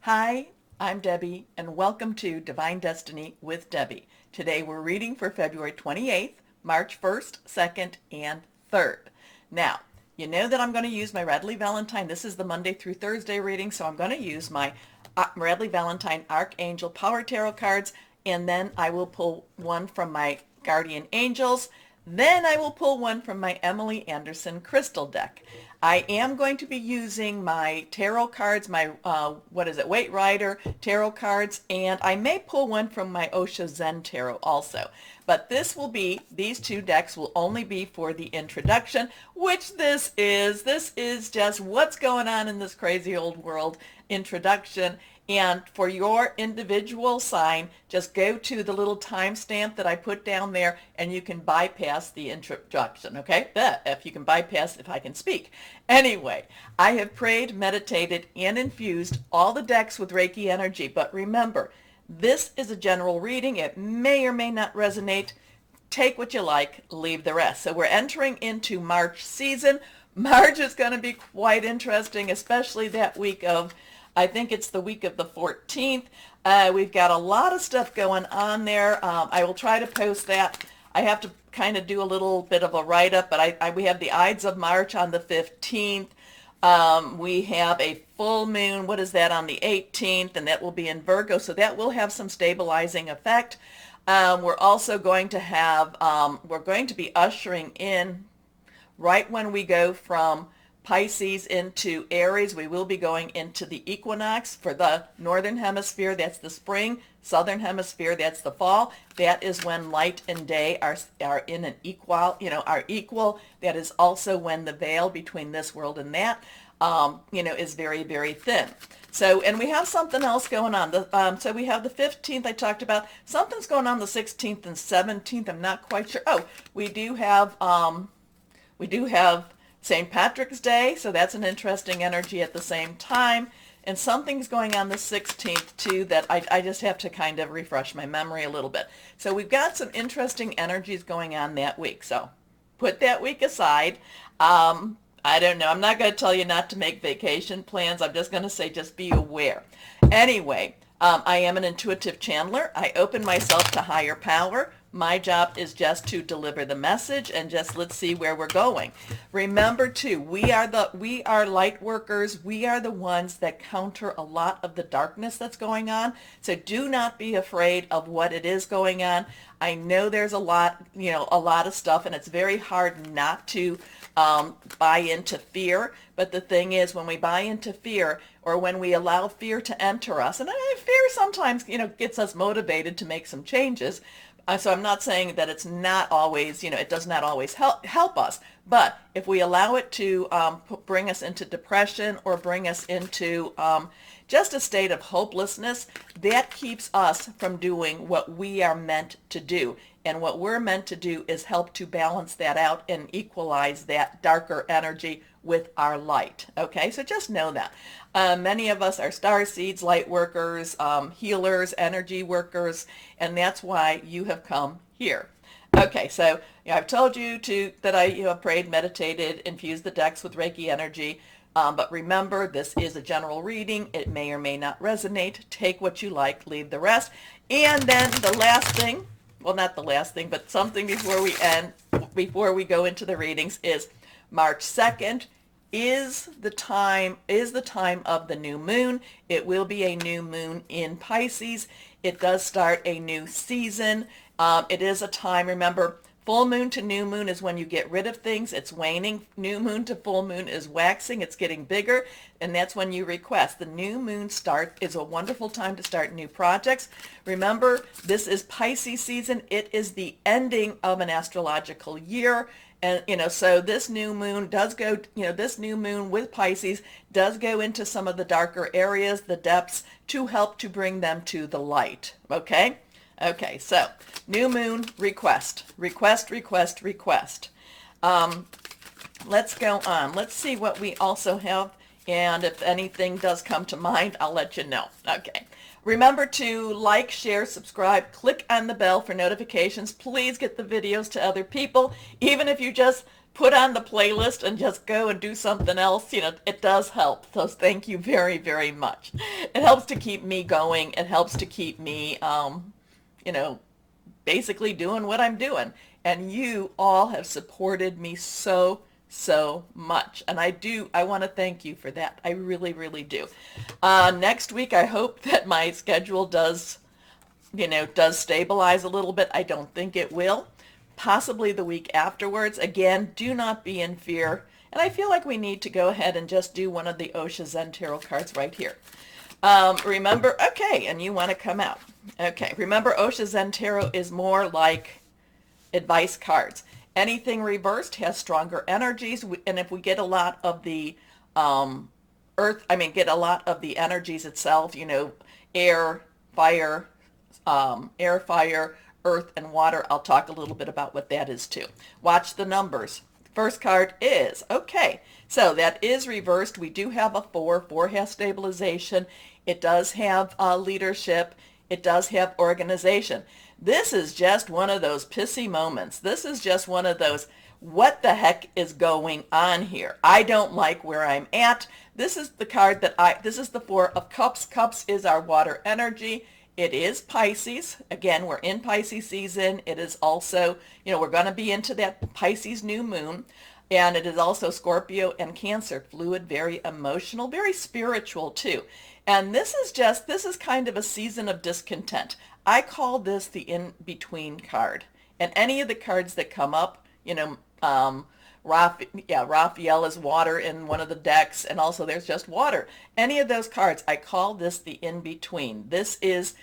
Hi, I'm Debbie, and welcome to Divine Destiny with Debbie. Today we're reading for February 28th, March 1st, 2nd, and 3rd. Now, you know that I'm going to use my Radley Valentine. This is the Monday through Thursday reading, so I'm going to use my Radley Valentine Archangel Power Tarot cards, and then I will pull one from my Guardian Angels. Then I will pull one from my Emily Anderson crystal deck. I am going to be using my tarot cards, my, Weight Rider tarot cards, and I may pull one from my Osho Zen tarot also. But these two decks will only be for the introduction, which this is. This is just what's going on in this crazy old world introduction. And for your individual sign, just go to the little timestamp that I put down there and you can bypass the introduction, okay? If you can bypass, if I can speak. Anyway, I have prayed, meditated, and infused all the decks with Reiki energy. But remember, this is a general reading. It may or may not resonate. Take what you like, leave the rest. So we're entering into March season. March is going to be quite interesting, especially that week of, I think it's the week of the 14th. We've got a lot of stuff going on there. I will try to post that. I have to kind of do a little bit of a write-up, but we have the Ides of March on the 15th. We have a full moon, what is that, on the 18th, and that will be in Virgo, so that will have some stabilizing effect. We're also going to have, we're going to be ushering in, right when we go from Pisces into Aries, we will be going into the equinox. For the northern hemisphere, that's the spring. Southern hemisphere, that's the fall. That is when light and day are in an equal, are equal. That is also when the veil between this world and that, is very, very thin. So, and we have something else going on. So we have the 15th I talked about. Something's going on the 16th and 17th. I'm not quite sure. Oh, we do have St. Patrick's Day, so that's an interesting energy at the same time. And something's going on the 16th too that I just have to kind of refresh my memory a little bit. So we've got some interesting energies going on that week. So put that week aside. I don't know. I'm not going to tell you not to make vacation plans. I'm just going to say just be aware. Anyway, I am an intuitive channeler. I open myself to higher power. My job is just to deliver the message and just let's see where we're going. Remember too, we are light workers. We are the ones that counter a lot of the darkness that's going on. So do not be afraid of what it is going on. I know there's a lot of stuff, and it's very hard not to buy into fear. But the thing is, when we buy into fear, or when we allow fear to enter us, and fear sometimes, gets us motivated to make some changes. So I'm not saying that it's not always, it does not always help us. But if we allow it to bring us into depression or bring us into just a state of hopelessness, that keeps us from doing what we are meant to do. And what we're meant to do is help to balance that out and equalize that darker energy with our light. Okay, so just know that. Many of us are star seeds, light workers, healers, energy workers, and that's why you have come here. Okay, so I've told you that I have prayed, meditated, infused the decks with Reiki energy. But remember, this is a general reading. It may or may not resonate. Take what you like, leave the rest. And then the last thing, well, not the last thing, but something before we go into the readings is March 2nd is the time of the new moon. It will be a new moon in Pisces. It does start a new season. It is a time, remember, full moon to new moon is when you get rid of things. It's waning. New moon to full moon is waxing. It's getting bigger, and that's when you request. The new moon start is a wonderful time to start new projects. Remember, this is Pisces season. It is the ending of an astrological year. And, so this new moon does go, this new moon with Pisces does go into some of the darker areas, the depths, to help to bring them to the light. Okay? Okay, so new moon request. Let's go on. Let's see what we also have. And if anything does come to mind, I'll let you know. Okay. Remember to like, share, subscribe, click on the bell for notifications. Please get the videos to other people. Even if you just put on the playlist and just go and do something else, it does help. So thank you very, very much. It helps to keep me going. It helps to keep me, you know, basically doing what I'm doing. And you all have supported me so much. And I want to thank you for that. I really, really do. Next week, I hope that my schedule does stabilize a little bit. I don't think it will. Possibly the week afterwards. Again, do not be in fear. And I feel like we need to go ahead and just do one of the Osha Zen Tarot cards right here. Remember, okay, and you want to come out. Okay, remember Osha Zen Tarot is more like advice cards. Anything reversed has stronger energies, and if we get a lot of the get a lot of the energies itself, air, fire, earth, and water. I'll talk a little bit about what that is too. Watch the numbers. First card is, okay, so that is reversed. We do have a 4. 4 has stabilization. It does have leadership. It does have organization. This is just one of those pissy moments. This is just one of those, what the heck is going on here? I don't like where I'm at. This is the card this is the 4 of Cups. Cups is our water energy. It is Pisces. Again, we're in Pisces season. It is also, we're going to be into that Pisces new moon. And it is also Scorpio and Cancer. Fluid, very emotional, very spiritual too. And this is kind of a season of discontent. I call this the in-between card. And any of the cards that come up, Raphael is water in one of the decks, and also there's just water. Any of those cards, I call this the in-between. This is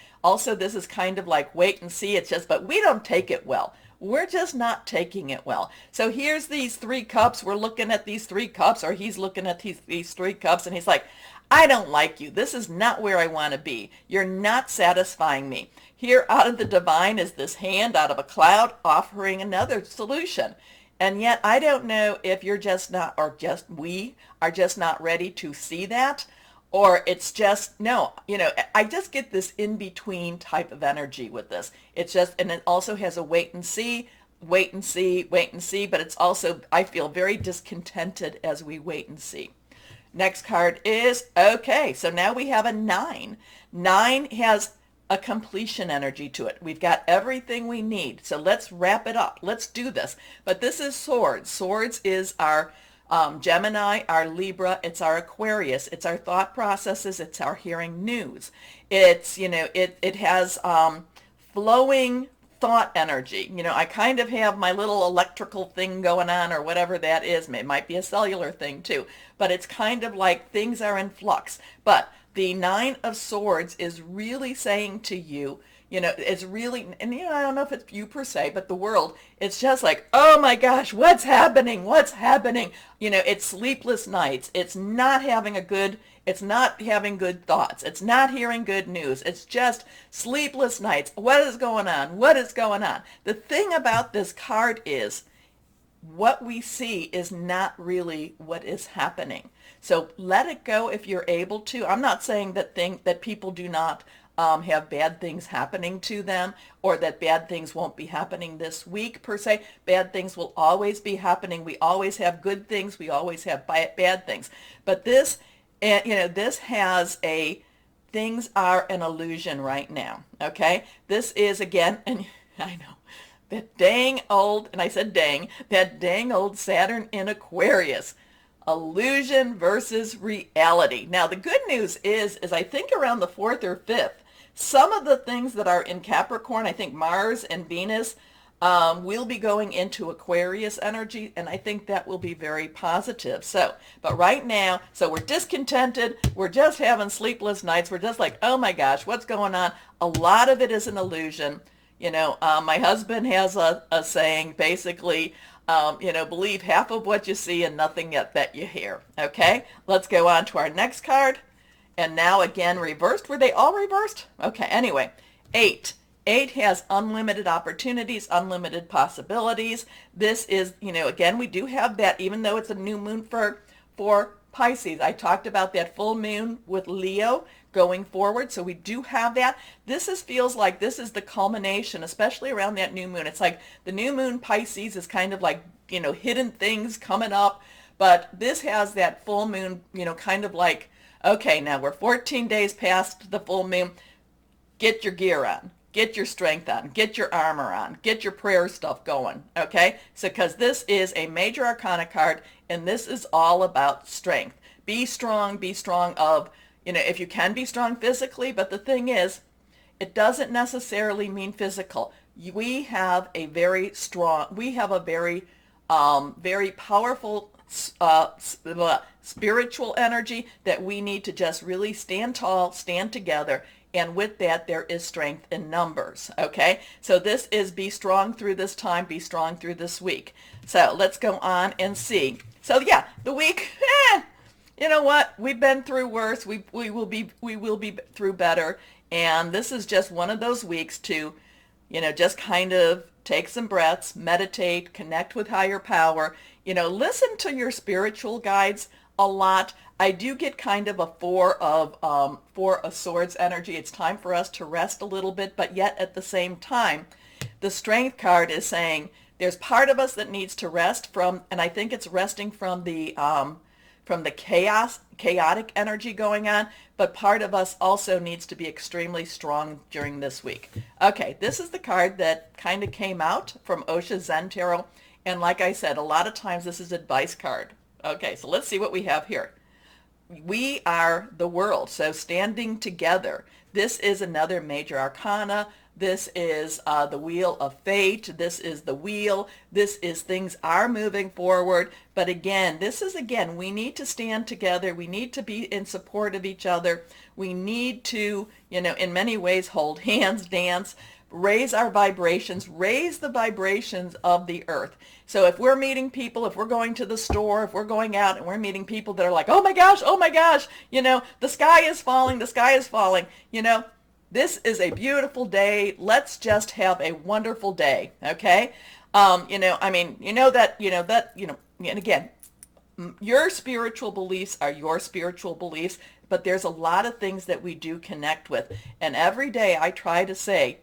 kind of like wait and see. But we don't take it well. We're just not taking it well. So here's these 3 cups. We're looking at these 3 cups, or he's looking at these 3 cups, and he's like, I don't like you. This is not where I want to be. You're not satisfying me. Here out of the divine is this hand out of a cloud offering another solution. And yet I don't know if you're just not, or just we are just not ready to see that, or it's just, no, I just get this in-between type of energy with this. It's just, and it also has a wait and see, but it's also, I feel very discontented as we wait and see. Next card is, okay, so now we have a 9. 9 has a completion energy to it. We've got everything we need. So let's wrap it up. Let's do this. But this is Swords. Swords is our Gemini, our Libra, it's our Aquarius, it's our thought processes, it's our hearing news. It's, it has flowing thought energy. I kind of have my little electrical thing going on, or whatever that is. It might be a cellular thing too, but it's kind of like things are in flux. But the 9 of Swords is really saying to you, it's really, and I don't know if it's you per se, but the world, it's just like, oh my gosh, what's happening? It's sleepless nights. It's not having good thoughts. It's not hearing good news. It's just sleepless nights. What is going on? The thing about this card is, what we see is not really what is happening. So let it go if you're able to. I'm not saying that people do not have bad things happening to them, or that bad things won't be happening this week per se. Bad things will always be happening. We always have good things. We always have bad things. But this, this has things are an illusion right now. Okay? This is, again, and I know, that dang old old Saturn in Aquarius. Illusion versus reality. Now, the good news is I think around the 4th or 5th, some of the things that are in Capricorn, I think Mars and Venus, will be going into Aquarius energy, and I think that will be very positive. But right now, we're discontented. We're just having sleepless nights. We're just like, oh my gosh, what's going on? A lot of it is an illusion. My husband has a saying, basically, believe half of what you see and nothing yet that you hear. Okay, let's go on to our next card. And now again, reversed. Were they all reversed? Okay, anyway, 8. 8 has unlimited opportunities, unlimited possibilities. This is, again, we do have that, even though it's a new moon for Pisces. I talked about that full moon with Leo going forward, so we do have that. Feels like this is the culmination, especially around that new moon. It's like the new moon Pisces is kind of like hidden things coming up. But this has that full moon, kind of like, okay, now we're 14 days past the full moon. Get your gear on. Get your strength on. Get your armor on. Get your prayer stuff going, okay? So because this is a major arcana card, and this is all about strength. Be strong of, if you can be strong physically, but the thing is, it doesn't necessarily mean physical. We have a very very powerful spiritual energy that we need to just really stand tall, stand together, and with that there is strength in numbers, okay? So this is be strong through this time, be strong through this week. So let's go on and see. So yeah, the week, you know what? We've been through worse. We will be through better, and this is just one of those weeks to, just kind of take some breaths, meditate, connect with higher power, listen to your spiritual guides a lot. I do get kind of a four of swords energy. It's time for us to rest a little bit, but yet at the same time, the strength card is saying there's part of us that needs to rest from, and I think it's resting from the chaotic energy going on, but part of us also needs to be extremely strong during this week. Okay, this is the card that kind of came out from Osha Zen Tarot, and like I said, a lot of times this is advice card. Okay, so let's see what we have here. We are the world, so standing together. This is another major arcana. This is the wheel of fate. This is the wheel. This is things are moving forward. But again, we need to stand together. We need to be in support of each other. We need to, in many ways, hold hands, dance, raise our vibrations, raise the vibrations of the earth. So if we're meeting people, if we're going to the store, if we're going out and we're meeting people that are like, oh my gosh, the sky is falling, this is a beautiful day. Let's just have a wonderful day, okay? And again, your spiritual beliefs are your spiritual beliefs, but there's a lot of things that we do connect with. And every day I try to say,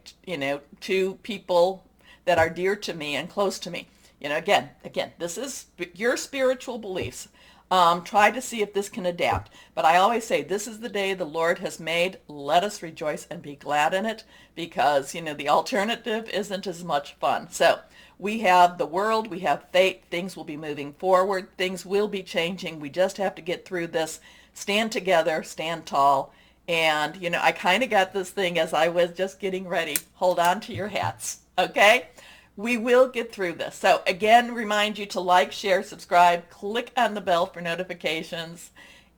to people that are dear to me and close to me, again, this is your spiritual beliefs. Try to see if this can adapt. But I always say, this is the day the Lord has made. Let us rejoice and be glad in it, because, the alternative isn't as much fun. So we have the world, we have fate, things will be moving forward, things will be changing. We just have to get through this, stand together, stand tall. And, I kind of got this thing as I was just getting ready. Hold on to your hats, okay? We will get through this. So again, remind you to like, share, subscribe, click on the bell for notifications,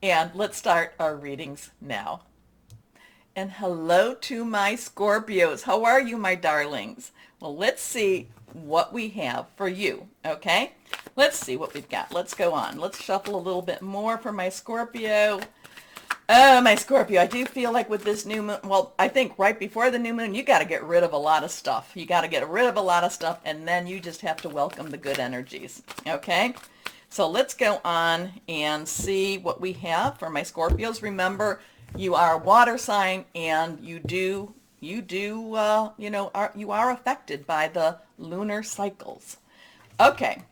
and let's start our readings now. And hello to my Scorpios. How are you, my darlings? Well, let's see what we have for you, okay? Let's see what we've got. Let's go on. Let's shuffle a little bit more for my Scorpio. Oh, my Scorpio, I do feel like with this new moon, well, I think right before the new moon, you got to get rid of a lot of stuff. You got to get rid of a lot of stuff, and then you just have to welcome the good energies, okay? So let's go on and see what we have for my Scorpios. Remember, you are a water sign, and you are affected by the lunar cycles. Okay.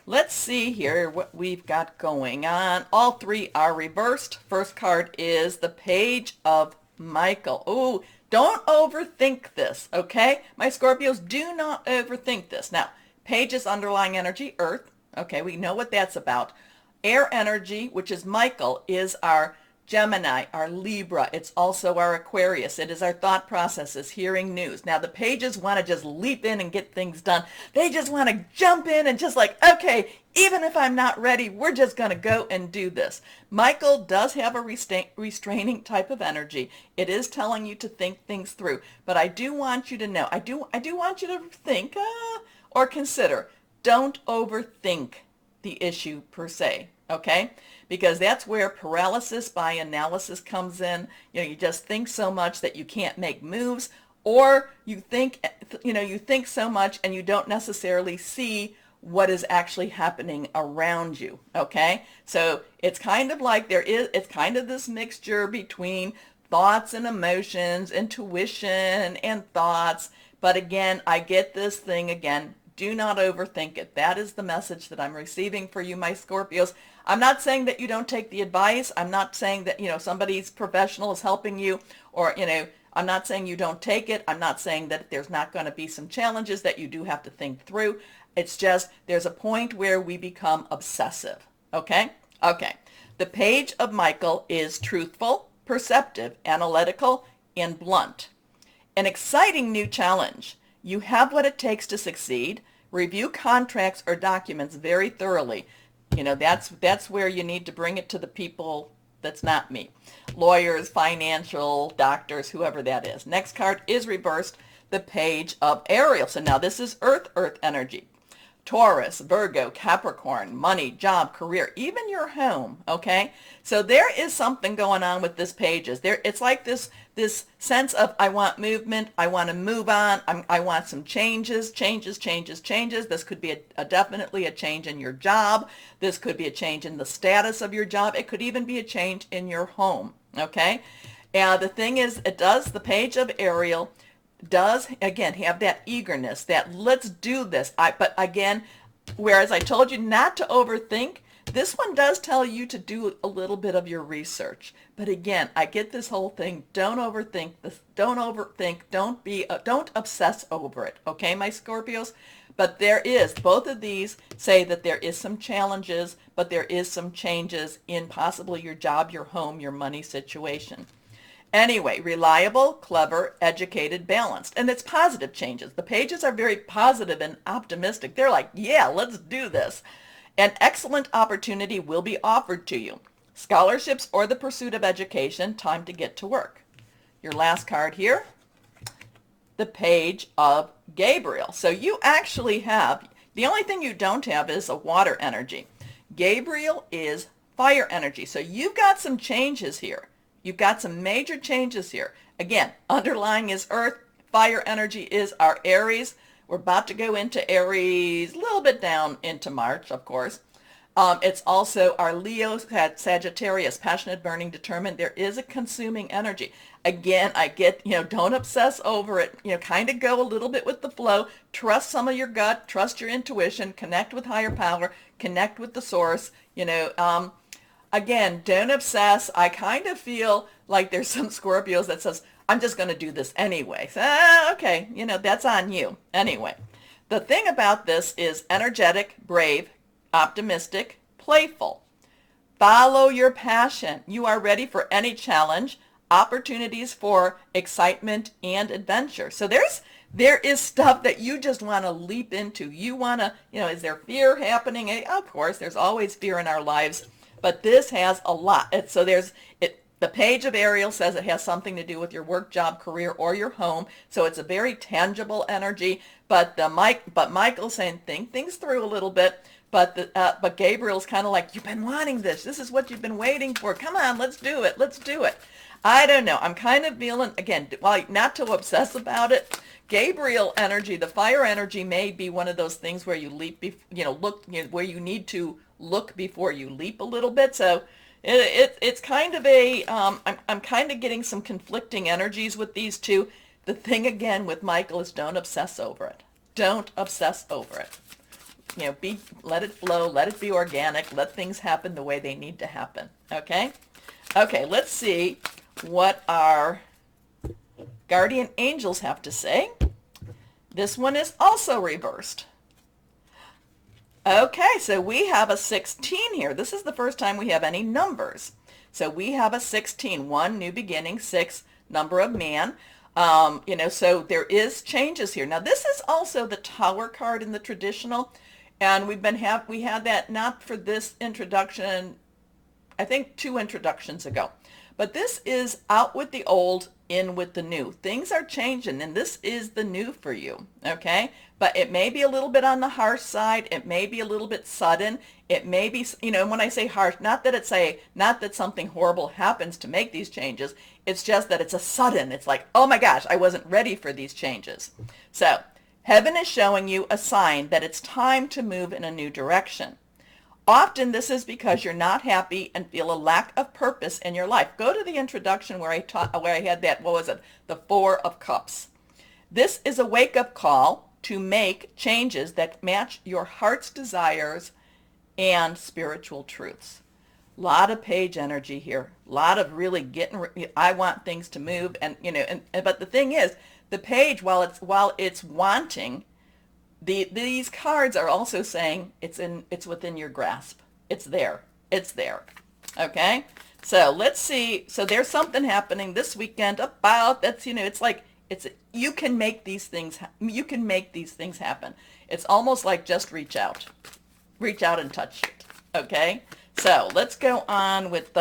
Let's see here what we've got going on. All three are reversed. First card is the Page of Michael. Oh, don't overthink this, okay? My Scorpios, do not overthink this. Now, Page is underlying energy, Earth. Okay, we know what that's about. Air energy, which is Michael, is our Gemini, our Libra. It's also our Aquarius. It is our thought processes, hearing news. Now, the Pages want to just leap in and get things done. They just want to jump in and just like, okay, even if I'm not ready, we're just going to go and do this. Michael does have a restraining type of energy. It is telling you to think things through. But I do want you to know, I do want you to think or consider, don't overthink the issue per se, okay? Because that's where paralysis by analysis comes in. You just think so much that you can't make moves, or you think so much and you don't necessarily see what is actually happening around you, okay? So it's kind of like it's kind of this mixture between thoughts and emotions, intuition and thoughts. But again, I get this thing again, Do not overthink it. That is the message that I'm receiving for you, my Scorpios. I'm not saying that you don't take the advice. I'm not saying that, somebody's professional is helping you, or, I'm not saying you don't take it. I'm not saying that there's not going to be some challenges that you do have to think through. It's just there's a point where we become obsessive. Okay? Okay. The page of Michael is truthful, perceptive, analytical, and blunt. An exciting new challenge. You have what it takes to succeed. Review contracts or documents very thoroughly. That's where you need to bring it to the people. That's not me. Lawyers, financial, doctors, whoever that is. Next card is reversed, the page of Ariel. So now this is Earth energy. Taurus, Virgo, Capricorn, money, job, career, even your home, okay? So there is something going on with this pages. It's like this sense of I want movement, I want to move on, I want some changes. This could be definitely a change in your job. This could be a change in the status of your job. It could even be a change in your home, okay? And the thing is, the page of Ariel does, again, have that eagerness, that let's do this. But again, whereas I told you not to overthink, this one does tell you to do a little bit of your research. But again, I get this whole thing, don't overthink this, don't obsess over it, okay, my Scorpios? But both of these say that there is some challenges, but there is some changes in possibly your job, your home, your money situation. Anyway, reliable, clever, educated, balanced. And it's positive changes. The pages are very positive and optimistic. They're like, yeah, let's do this. An excellent opportunity will be offered to you. Scholarships or the pursuit of education, time to get to work. Your last card here, the page of Gabriel. So you actually have, the only thing you don't have is a water energy. Gabriel is fire energy. So you've got some changes here. You've got some major changes here. Again, underlying is Earth. Fire energy is our Aries. We're about to go into Aries, a little bit down into March, of course. It's also our Leo, Sagittarius, passionate, burning, determined. There is a consuming energy. Again, I get, don't obsess over it. Kind of go a little bit with the flow. Trust some of your gut. Trust your intuition. Connect with higher power. Connect with the source. Again, don't obsess. I kind of feel like there's some Scorpios that says, I'm just going to do this anyway. So, okay, that's on you. Anyway, the thing about this is energetic, brave, optimistic, playful. Follow your passion. You are ready for any challenge, opportunities for excitement and adventure. So there is stuff that you just want to leap into. You want to, is there fear happening? Of course, there's always fear in our lives. But this has a lot. The page of Ariel says it has something to do with your work, job, career, or your home. So it's a very tangible energy. But Michael's saying think things through a little bit. But Gabriel's kind of like, you've been wanting this. This is what you've been waiting for. Come on, let's do it. Let's do it. I don't know. I'm kind of feeling, again, not to obsess about it. Gabriel energy, the fire energy, may be one of those things where you leap, where you need to look before you leap a little bit. So it's kind of I'm kind of getting some conflicting energies with these two. The thing again with Michael is don't obsess over it. Don't obsess over it. Let it flow, let it be organic, let things happen the way they need to happen. Okay? Okay, let's see what our guardian angels have to say. This one is also reversed. Okay, so we have a 16 here. This is the first time we have any numbers. So we have a 16, 1, new beginning, 6, number of man. So there is changes here. Now this is also the Tower card in the traditional, and we had that not for this introduction, I think 2 introductions ago. But this is out with the old, in with the new. Things are changing, and this is the new for you, okay? But it may be a little bit on the harsh side. It may be a little bit sudden. It may be, when I say harsh, not that something horrible happens to make these changes. It's just that it's a sudden. It's like, oh my gosh, I wasn't ready for these changes. So heaven is showing you a sign that it's time to move in a new direction. Often this is because you're not happy and feel a lack of purpose in your life. Go to the introduction where I had that, the 4 of Cups. This is a wake-up call. to make changes that match your heart's desires and spiritual truths. A lot of page energy here. A lot of really I want things to move, and but the thing is, the page, while it's wanting, these cards are also saying it's within your grasp. It's there. It's there. Okay? So let's see. So there's something happening this weekend about that's, it's like you can make these things happen. It's almost like just reach out and touch it. Okay? So let's go on with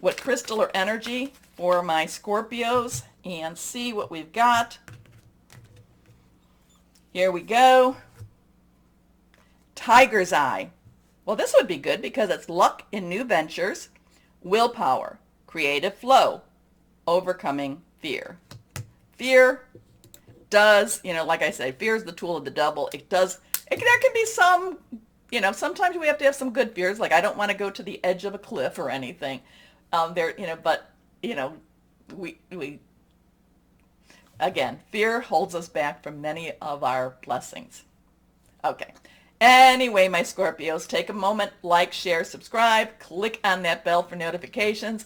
what crystal or energy for my Scorpios and see what we've got. Here we go. Tiger's Eye. Well, this would be good because it's luck in new ventures, willpower, creative flow, overcoming fear. Fear does, like I say, fear is the tool of the devil. There can be some, sometimes we have to have some good fears, like I don't want to go to the edge of a cliff or anything. We again, fear holds us back from many of our blessings. Okay. Anyway, my Scorpios, take a moment, like, share, subscribe, click on that bell for notifications.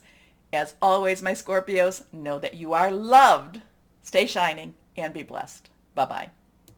As always, my Scorpios, know that you are loved. Stay shining and be blessed. Bye-bye.